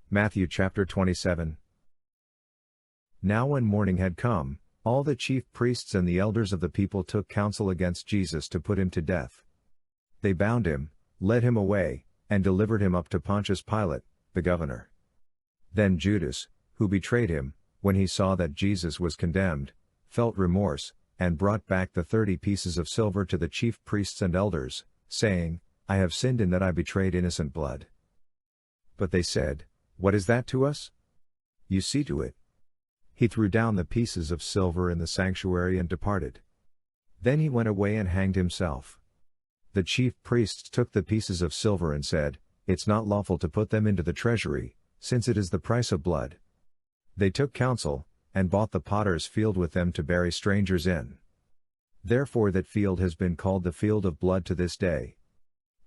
Matthew chapter 27. Now when morning had come, all the chief priests and the elders of the people took counsel against Jesus to put him to death. They bound him, led him away, and delivered him up to Pontius Pilate, the governor. Then Judas, who betrayed him, when he saw that Jesus was condemned, felt remorse, and brought back the 30 pieces of silver to the chief priests and elders, saying, I have sinned in that I betrayed innocent blood. But they said, What is that to us? You see to it. He threw down the pieces of silver in the sanctuary and departed. Then he went away and hanged himself. The chief priests took the pieces of silver and said, It's not lawful to put them into the treasury, since it is the price of blood. They took counsel, and bought the potter's field with them to bury strangers in. Therefore that field has been called the field of blood to this day.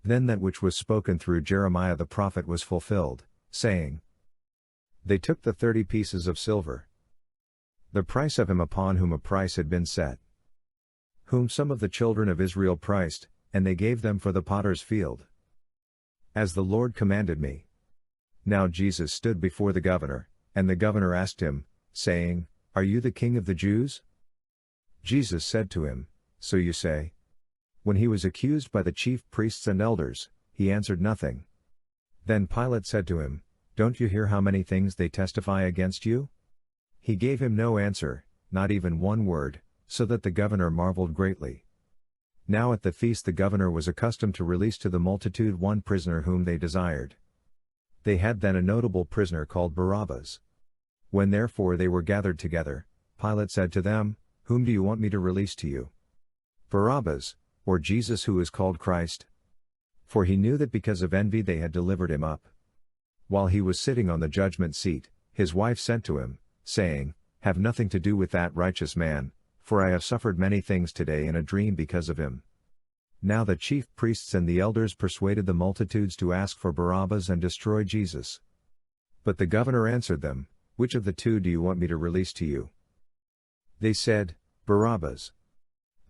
Then that which was spoken through Jeremiah the prophet was fulfilled, saying, They took the 30 pieces of silver, the price of him upon whom a price had been set, whom some of the children of Israel priced, and they gave them for the potter's field, as the Lord commanded me. Now Jesus stood before the governor, and the governor asked him, saying, Are you the king of the Jews? Jesus said to him, So you say. When he was accused by the chief priests and elders, he answered nothing. Then Pilate said to him, Don't you hear how many things they testify against you? He gave him no answer, not even one word, so that the governor marveled greatly. Now at the feast the governor was accustomed to release to the multitude one prisoner whom they desired. They had then a notable prisoner called Barabbas. When therefore they were gathered together, Pilate said to them, Whom do you want me to release to you? Barabbas, or Jesus who is called Christ? For he knew that because of envy they had delivered him up. While he was sitting on the judgment seat, his wife sent to him, saying, Have nothing to do with that righteous man, for I have suffered many things today in a dream because of him. Now the chief priests and the elders persuaded the multitudes to ask for Barabbas and destroy Jesus. But the governor answered them, Which of the two do you want me to release to you? They said, Barabbas.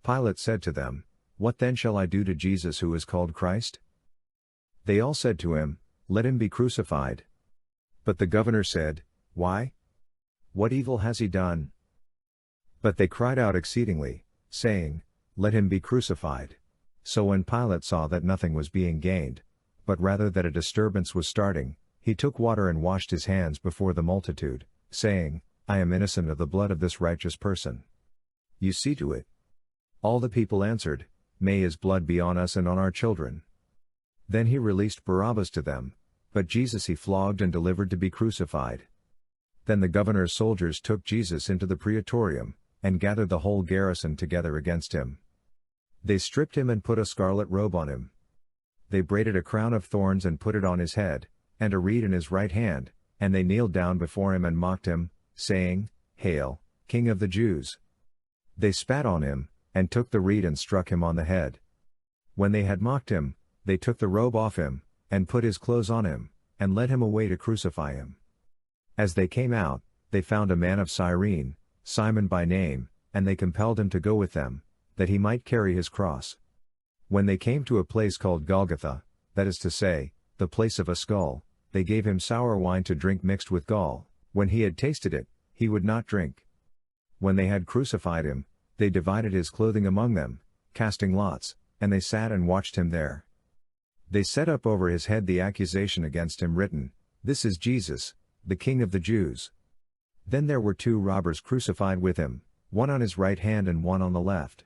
Pilate said to them, What then shall I do to Jesus who is called Christ? They all said to him, Let him be crucified. But the governor said, Why? What evil has he done? But they cried out exceedingly, saying, Let him be crucified. So when Pilate saw that nothing was being gained, but rather that a disturbance was starting, he took water and washed his hands before the multitude, saying, I am innocent of the blood of this righteous person. You see to it. All the people answered, May his blood be on us and on our children. Then he released Barabbas to them, but Jesus he flogged and delivered to be crucified. Then the governor's soldiers took Jesus into the praetorium, and gathered the whole garrison together against him. They stripped him and put a scarlet robe on him. They braided a crown of thorns and put it on his head, and a reed in his right hand, and they kneeled down before him and mocked him, saying, Hail, King of the Jews! They spat on him, and took the reed and struck him on the head. When they had mocked him, they took the robe off him, and put his clothes on him, and led him away to crucify him. As they came out, they found a man of Cyrene, Simon by name, and they compelled him to go with them, that he might carry his cross. When they came to a place called Golgotha, that is to say, the place of a skull, they gave him sour wine to drink mixed with gall. When he had tasted it, he would not drink. When they had crucified him, they divided his clothing among them, casting lots, and they sat and watched him there. They set up over his head the accusation against him written, This is Jesus, the King of the Jews. Then there were 2 robbers crucified with him, one on his right hand and one on the left.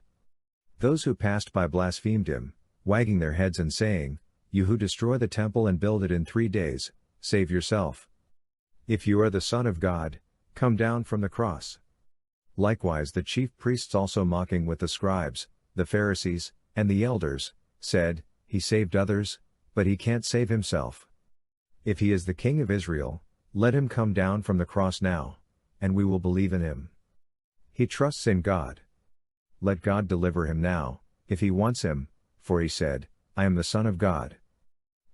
Those who passed by blasphemed him, wagging their heads and saying, You who destroy the temple and build it in 3 days, save yourself. If you are the Son of God, come down from the cross. Likewise the chief priests also mocking with the scribes, the Pharisees, and the elders, said, He saved others, but he can't save himself. If he is the King of Israel, let him come down from the cross now, and we will believe in him. He trusts in God. Let God deliver him now, if he wants him, for he said, I am the Son of God.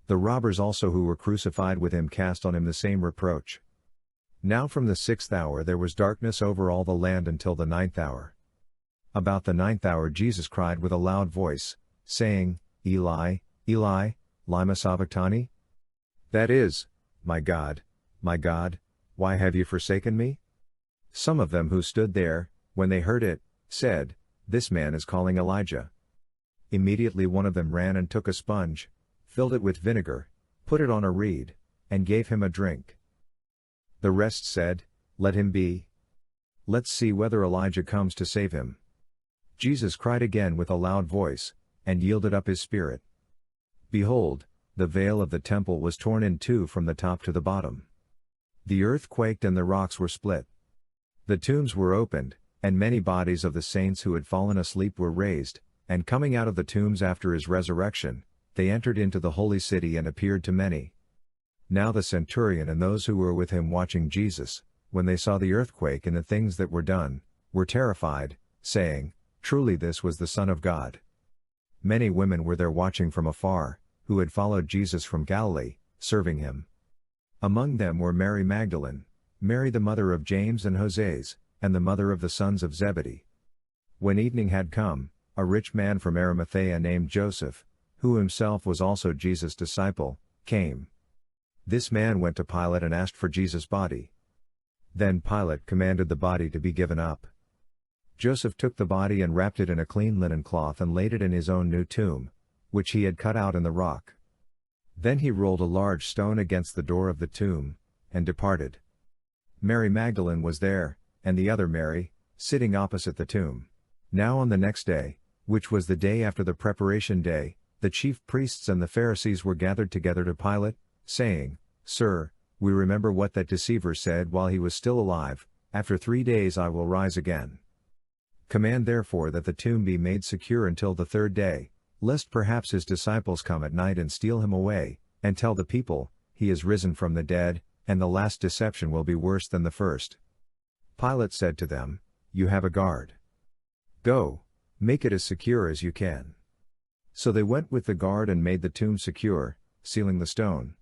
The robbers also who were crucified with him cast on him the same reproach. Now from the 6th hour there was darkness over all the land until the 9th hour. About the 9th hour Jesus cried with a loud voice, saying, Eli, Eli, lama sabachthani? That is, My God, "My God, why have you forsaken me?" Some of them who stood there, when they heard it, said, "This man is calling Elijah." Immediately one of them ran and took a sponge, filled it with vinegar, put it on a reed, and gave him a drink. The rest said, "Let him be. Let's see whether Elijah comes to save him." Jesus cried again with a loud voice, and yielded up his spirit. Behold, the veil of the temple was torn in two from the top to the bottom. The earth quaked and the rocks were split. The tombs were opened, and many bodies of the saints who had fallen asleep were raised, and coming out of the tombs after his resurrection, they entered into the holy city and appeared to many. Now the centurion and those who were with him watching Jesus, when they saw the earthquake and the things that were done, were terrified, saying, "Truly this was the Son of God." Many women were there watching from afar, who had followed Jesus from Galilee, serving him. Among them were Mary Magdalene, Mary the mother of James and Joses, and the mother of the sons of Zebedee. When evening had come, a rich man from Arimathea named Joseph, who himself was also Jesus' disciple, came. This man went to Pilate and asked for Jesus' body. Then Pilate commanded the body to be given up. Joseph took the body and wrapped it in a clean linen cloth and laid it in his own new tomb, which he had cut out in the rock. Then he rolled a large stone against the door of the tomb, and departed. Mary Magdalene was there, and the other Mary, sitting opposite the tomb. Now on the next day, which was the day after the preparation day, the chief priests and the Pharisees were gathered together to Pilate, saying, "Sir, we remember what that deceiver said while he was still alive, 'After 3 days I will rise again.' Command therefore that the tomb be made secure until the third day, lest perhaps his disciples come at night and steal him away, and tell the people, 'He is risen from the dead,' and the last deception will be worse than the first." Pilate said to them, "You have a guard. Go, make it as secure as you can." So they went with the guard and made the tomb secure, sealing the stone.